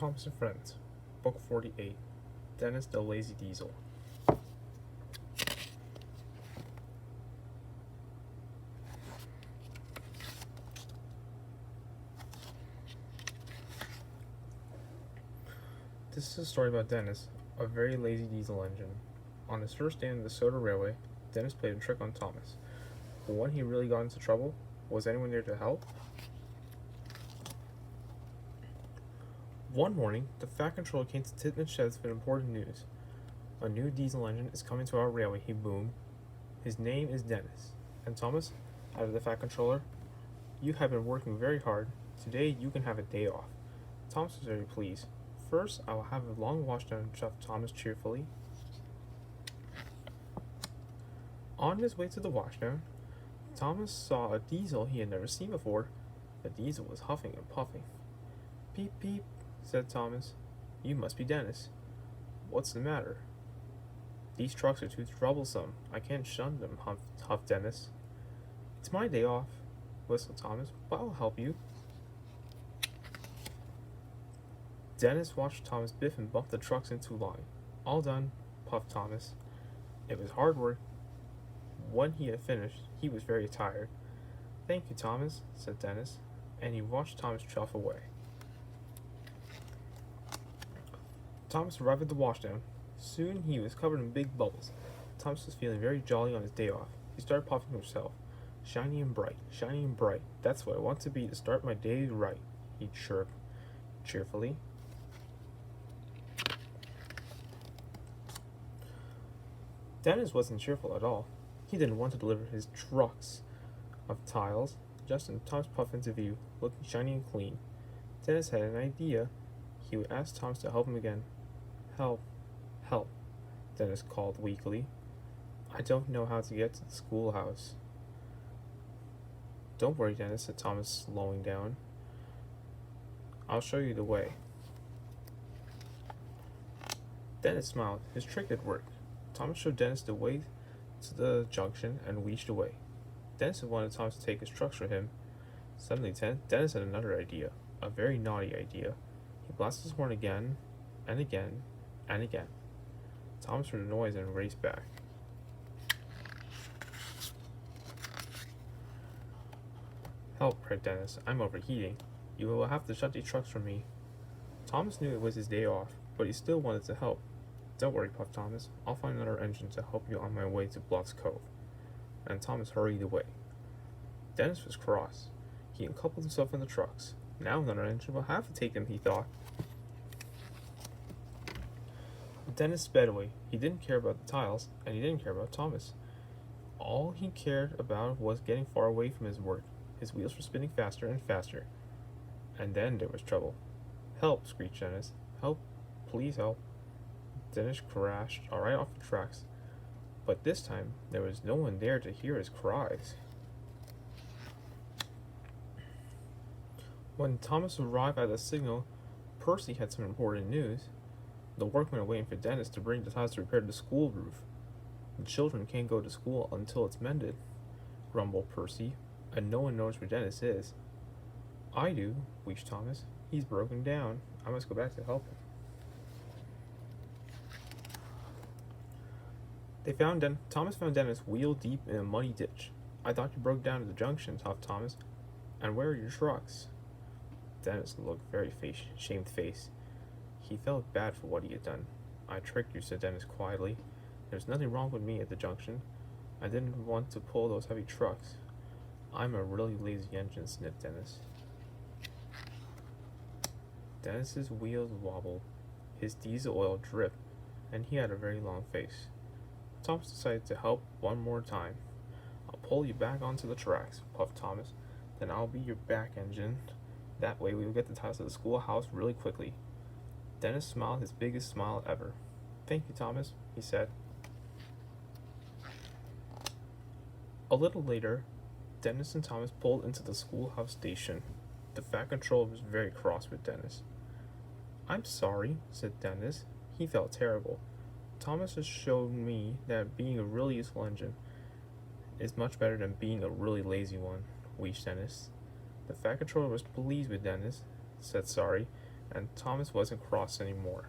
Thomas and Friends, Book 48, Dennis the Lazy Diesel. This is a story about Dennis, a very lazy diesel engine. On his first day on the Soda Railway, Dennis played a trick on Thomas. But when he really got into trouble, was anyone there to help? One morning, the Fat Controller came to Titman Sheds with important news. A new diesel engine is coming to our railway, he boomed. His name is Dennis. And Thomas, added the Fat Controller, you have been working very hard. Today you can have a day off. Thomas was very pleased. First, I will have a long washdown, chuffed Thomas cheerfully. On his way to the washdown, Thomas saw a diesel he had never seen before. The diesel was huffing and puffing. Peep, peep, said Thomas. You must be Dennis. What's the matter? These trucks are too troublesome. I can't shun them, huffed Dennis. It's my day off, whistled Thomas, but I'll help you. Dennis watched Thomas biff and bump the trucks into line. All done, puffed Thomas. It was hard work. When he had finished, he was very tired. Thank you, Thomas, said Dennis, and he watched Thomas chuff away. Thomas arrived at the washdown. Soon he was covered in big bubbles. Thomas was feeling very jolly on his day off. He started puffing to himself. Shiny and bright, shiny and bright. That's what I want to be to start my day right, he chirped cheerfully. Dennis wasn't cheerful at all. He didn't want to deliver his trucks of tiles. Just as Thomas puffed into view, looking shiny and clean. Dennis had an idea. He would ask Thomas to help him again. Help, help, Dennis called weakly. I don't know how to get to the schoolhouse. Don't worry, Dennis, said Thomas, slowing down. I'll show you the way. Dennis smiled. His trick had worked. Thomas showed Dennis the way to the junction and wheezed away. Dennis had wanted Thomas to take his trucks for him. Suddenly, Dennis had another idea, a very naughty idea. He blasted his horn again, and again, and again. Thomas heard a noise and raced back. Help, cried Dennis. I'm overheating. You will have to shut these trucks for me. Thomas knew it was his day off, but he still wanted to help. Don't worry, puffed Thomas. I'll find another engine to help you on my way to Block's Cove. And Thomas hurried away. Dennis was cross. He uncoupled himself in the trucks. Now another engine will have to take him, he thought. Dennis sped away. He didn't care about the tiles, and he didn't care about Thomas. All he cared about was getting far away from his work. His wheels were spinning faster and faster. And then there was trouble. Help, screeched Dennis. Help, please help. Dennis crashed right off the tracks. But this time, there was no one there to hear his cries. When Thomas arrived at the signal, Percy had some important news. The workmen are waiting for Dennis to bring the tiles to repair the school roof. The children can't go to school until it's mended, grumbled Percy, and no one knows where Dennis is. I do, wheezed Thomas. He's broken down. I must go back to help him. Thomas found Dennis wheel deep in a muddy ditch. I thought you broke down at the junction, huffed Thomas. And where are your trucks? Dennis looked very shamefaced. He felt bad for what he had done. I tricked you, said Dennis quietly. There's nothing wrong with me at the junction. I didn't want to pull those heavy trucks. I'm a really lazy engine, sniffed Dennis. Dennis's wheels wobbled. His diesel oil dripped, and he had a very long face. Thomas decided to help one more time. I'll pull you back onto the tracks, puffed Thomas. Then I'll be your back engine. That way we will get the tiles to the schoolhouse really quickly. Dennis smiled his biggest smile ever. Thank you, Thomas, he said. A little later, Dennis and Thomas pulled into the schoolhouse station. The Fat Controller was very cross with Dennis. I'm sorry, said Dennis. He felt terrible. Thomas has shown me that being a really useful engine is much better than being a really lazy one, wheezed Dennis. The Fat Controller was pleased with Dennis, said sorry, and Thomas wasn't cross anymore.